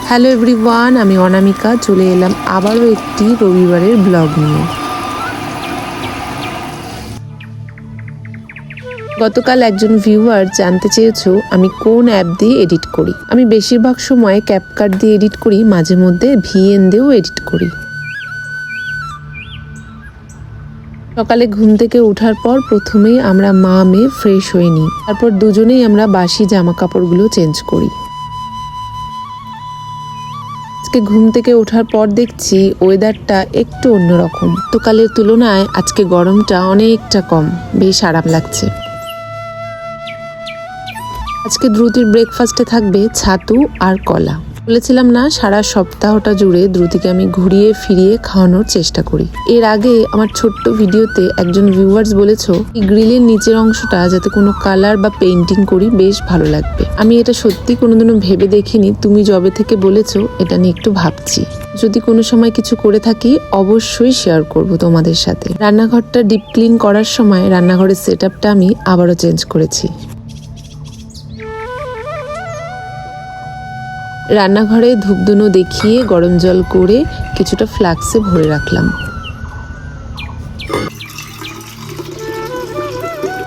Hello everyone, আমি অনামিকা চলে এলাম আবারও একটি রবিবারের ব্লগ নিয়ে। গতকাল একজন ভিউয়ার জানতে চেয়েছো আমি কোন অ্যাপ দিয়ে এডিট করি। আমি বেশিরভাগ সময় ক্যাপকাট দিয়ে এডিট করি, মাঝে মধ্যে VN দিয়েও এডিট করি। সকালে ঘুম থেকে ওঠার পর প্রথমেই আমরা মা মেয়ে ফ্রেশ হয়ে নিই, তারপর দুজনেই আমরা বাসি জামা কাপড়গুলো চেঞ্জ করি। আজকে ঘুম থেকে ওঠার পর দেখছি ওয়েদারটা একটু অন্যরকম। গতকালের তুলনায় আজকে গরমটা অনেকটা কম, বেশ আরাম লাগছে। আজকে দ্রুতির ব্রেকফাস্টে থাকবে ছাতু আর কলা। বলেছিলাম না সারা সপ্তাহটা জুড়ে দ্রুতিকে আমি ঘুরিয়ে ফিরিয়ে খাওয়ানোর চেষ্টা করি। এর আগে আমার ছোট্ট ভিডিওতে একজন ভিউয়ার্স বলেছো এই গ্রিলের নিচের অংশটা যাতে কোনো কালার বা পেইন্টিং করি, বেশ ভালো লাগবে। আমি এটা সত্যি কোনোদিনও ভেবে দেখিনি, তুমি যবে থেকে বলেছো এটা নিয়ে একটু ভাবছি। যদি কোনো সময় কিছু করে থাকি অবশ্যই শেয়ার করব তোমাদের সাথে। রান্নাঘরটা ডিপ ক্লিন করার সময় রান্নাঘরের সেটআপটা আমি আবারও চেঞ্জ করেছি। রান্নাঘরে ধূপধুনো দেখিয়ে গরম জল করে কিছুটা ফ্লাক্সে ভরে রাখলাম।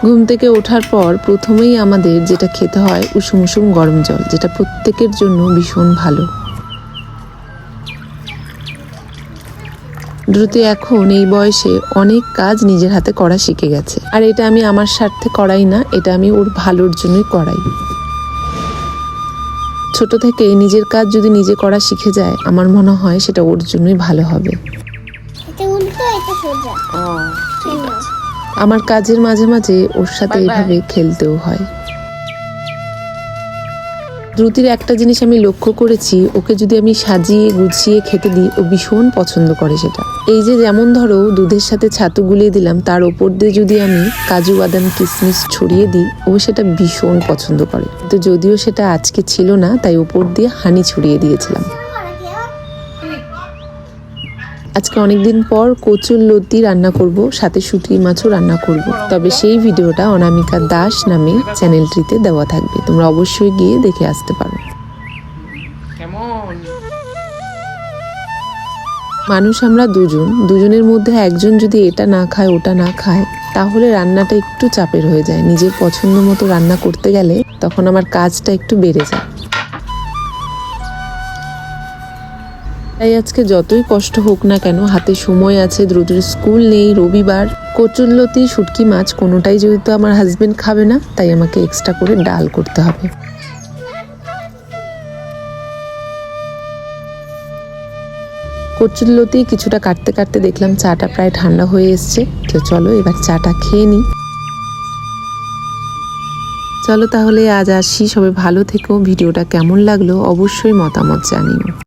ঘুম থেকে ওঠার পর প্রথমেই আমাদের যেটা খেতে হয় উষুম উষুম গরম জল, যেটা প্রত্যেকের জন্য ভীষণ ভালো। দ্রুতি এখন এই বয়সে অনেক কাজ নিজের হাতে করা শিখে গেছে, আর এটা আমি আমার স্বার্থে করাই না, এটা আমি ওর ভালোর জন্যই করাই। ছোট থেকে নিজের কাজ যদি নিজে করা শিখে যায়, আমার মনে হয় সেটা ওর জন্যই ভালো হবে। আমার কাজের মাঝে মাঝে ওর সাথে এইভাবে খেলতেও হয়। দ্রুতির একটা জিনিস আমি লক্ষ্য করেছি, ওকে যদি আমি সাজিয়ে গুছিয়ে খেতে দিই ও ভীষণ পছন্দ করে সেটা। এই যে যেমন ধরো দুধের সাথে ছাতু গুলিয়ে দিলাম, তার ওপর দিয়ে যদি আমি কাজু বাদাম কিশমিশ ছড়িয়ে দিই, ও সেটা ভীষণ পছন্দ করে। তো যদিও সেটা আজকে ছিল না, তাই ওপর দিয়ে হানি ছড়িয়ে দিয়েছিলাম। আজকে অনেকদিন পর কচুর লতি রান্না করব, সাথে শুটকি মাছও রান্না করব। তবে সেই ভিডিওটা অনামিকা দাস নামে চ্যানেলটিতে দেওয়া থাকবে, তোমরা অবশ্যই গিয়ে দেখে আসতে পারো। মানুষ আমরা দুজনের মধ্যে একজন যদি এটা না খায় ওটা না খায়, তাহলে রান্নাটা একটু চাপের হয়ে যায়। নিজের পছন্দ মতো রান্না করতে গেলে তখন আমার কাজটা একটু বেড়ে যায়। তাই আজকে যতই কষ্ট হোক না কেন, হাতে সময় আছে, দ্রুতির স্কুল নেই, রবিবার, কচুরলতি শুটকি মাছ কোনোটাই যেহেতু আমার হাজবেন্ড খাবে না, তাই আমাকে এক্সট্রা করে ডাল করতে হবে। কচুরলতি কিছুটা কাটতে কাটতে দেখলাম চাটা প্রায় ঠান্ডা হয়ে এসছে। তো চলো এবার চাটা খেয়ে নিই। চলো তাহলে আজ আসি, সবাই ভালো থেকো। ভিডিওটা কেমন লাগলো অবশ্যই মতামত জানিও।